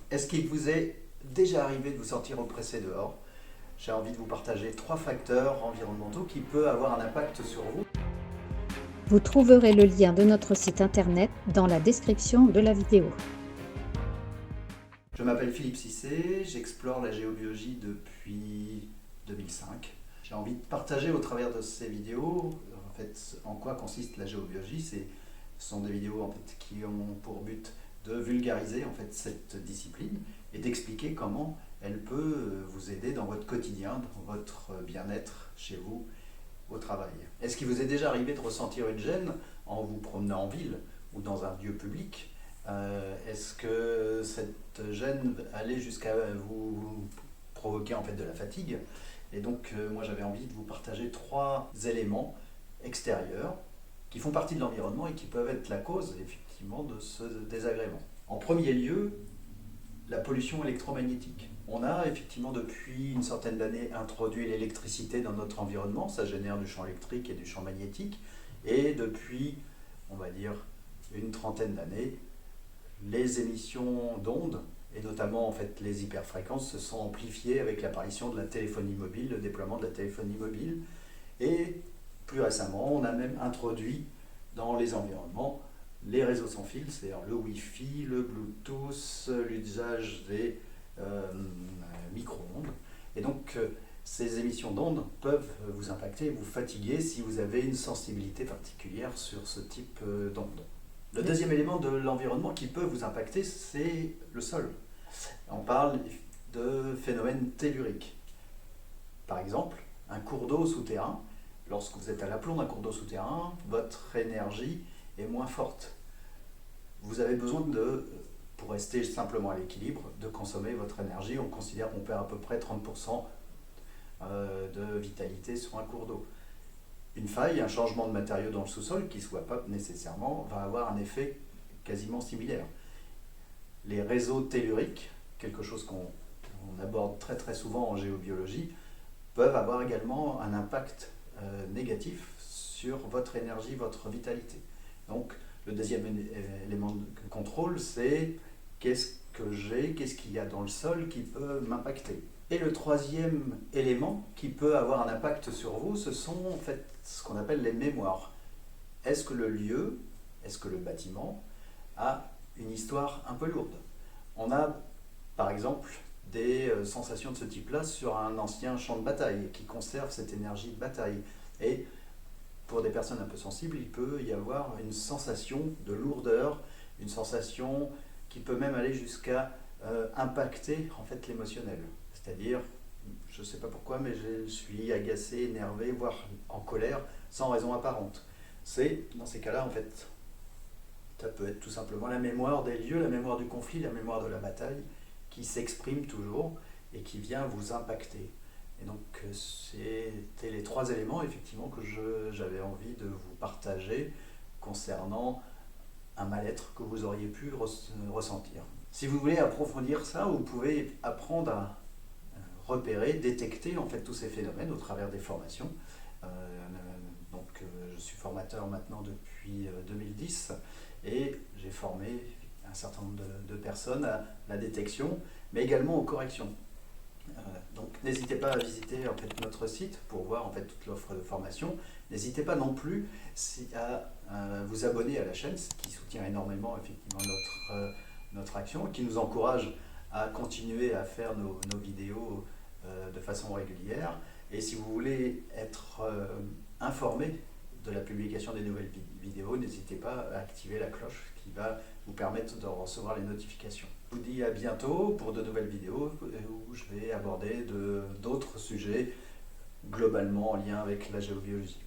Est-ce qu'il vous est déjà arrivé de vous sentir oppressé dehors? J'ai envie de vous partager 3 facteurs environnementaux qui peuvent avoir un impact sur vous. Vous trouverez le lien de notre site internet dans la description de la vidéo. Je m'appelle Philippe Cissé, j'explore la géobiologie depuis 2005. J'ai envie de partager au travers de ces vidéos en quoi consiste la géobiologie. Ce sont des vidéos qui ont pour but de vulgariser cette discipline et d'expliquer comment elle peut vous aider dans votre quotidien, dans votre bien-être chez vous, au travail. Est-ce qu'il vous est déjà arrivé de ressentir une gêne en vous promenant en ville ou dans un lieu public? Est-ce que cette gêne allait jusqu'à vous provoquer de la fatigue? Et donc moi j'avais envie de vous partager 3 éléments extérieurs qui font partie de l'environnement et qui peuvent être la cause effectivement de ce désagrément. En premier lieu, la pollution électromagnétique. On a effectivement depuis une centaine d'années introduit l'électricité dans notre environnement, ça génère du champ électrique et du champ magnétique, et depuis, on va dire, une trentaine d'années, les émissions d'ondes, et notamment les hyperfréquences, se sont amplifiées avec l'apparition de la téléphonie mobile, le déploiement de la téléphonie mobile, et plus récemment, on a même introduit dans les environnements les réseaux sans fil, c'est-à-dire le Wi-Fi, le Bluetooth, l'usage des micro-ondes. Et donc, ces émissions d'ondes peuvent vous impacter et vous fatiguer si vous avez une sensibilité particulière sur ce type d'ondes. Le deuxième élément de l'environnement qui peut vous impacter, c'est le sol. On parle de phénomènes telluriques. Par exemple, un cours d'eau souterrain, lorsque vous êtes à l'aplomb d'un cours d'eau souterrain, votre énergie est moins forte. Vous avez besoin pour rester simplement à l'équilibre, de consommer votre énergie. On considère qu'on perd à peu près 30% de vitalité sur un cours d'eau. Une faille, un changement de matériau dans le sous-sol, qui ne soit pas nécessairement, va avoir un effet quasiment similaire. Les réseaux telluriques, quelque chose qu'on aborde très très souvent en géobiologie, peuvent avoir également un impact négatif sur votre énergie, votre vitalité. Donc, le deuxième élément de contrôle, c'est qu'est-ce que j'ai, qu'est-ce qu'il y a dans le sol qui peut m'impacter. Et le troisième élément qui peut avoir un impact sur vous, ce sont ce qu'on appelle les mémoires. Est-ce que le lieu, est-ce que le bâtiment a une histoire un peu lourde? On a par exemple des sensations de ce type-là sur un ancien champ de bataille qui conserve cette énergie de bataille. Et pour des personnes un peu sensibles, il peut y avoir une sensation de lourdeur, une sensation qui peut même aller jusqu'à impacter l'émotionnel. C'est-à-dire, je ne sais pas pourquoi, mais je suis agacé, énervé, voire en colère, sans raison apparente. C'est, dans ces cas-là, ça peut être tout simplement la mémoire des lieux, la mémoire du conflit, la mémoire de la bataille, qui s'exprime toujours et qui vient vous impacter. Et donc, c'était les 3 éléments effectivement que j'avais envie de vous partager concernant un mal-être que vous auriez pu ressentir. Si vous voulez approfondir ça, vous pouvez apprendre à repérer, détecter tous ces phénomènes au travers des formations. Je suis formateur maintenant depuis 2010 et j'ai formé un certain nombre de personnes à la détection, mais également aux corrections. Donc n'hésitez pas à visiter notre site pour voir toute l'offre de formation. N'hésitez pas non plus à vous abonner à la chaîne, ce qui soutient énormément effectivement notre action, qui nous encourage à continuer à faire nos vidéos de façon régulière. Et si vous voulez être informé de la publication des nouvelles vidéos, n'hésitez pas à activer la cloche qui va vous permettre de recevoir les notifications. Je vous dis à bientôt pour de nouvelles vidéos où je vais aborder d'autres sujets globalement en lien avec la géobiologie.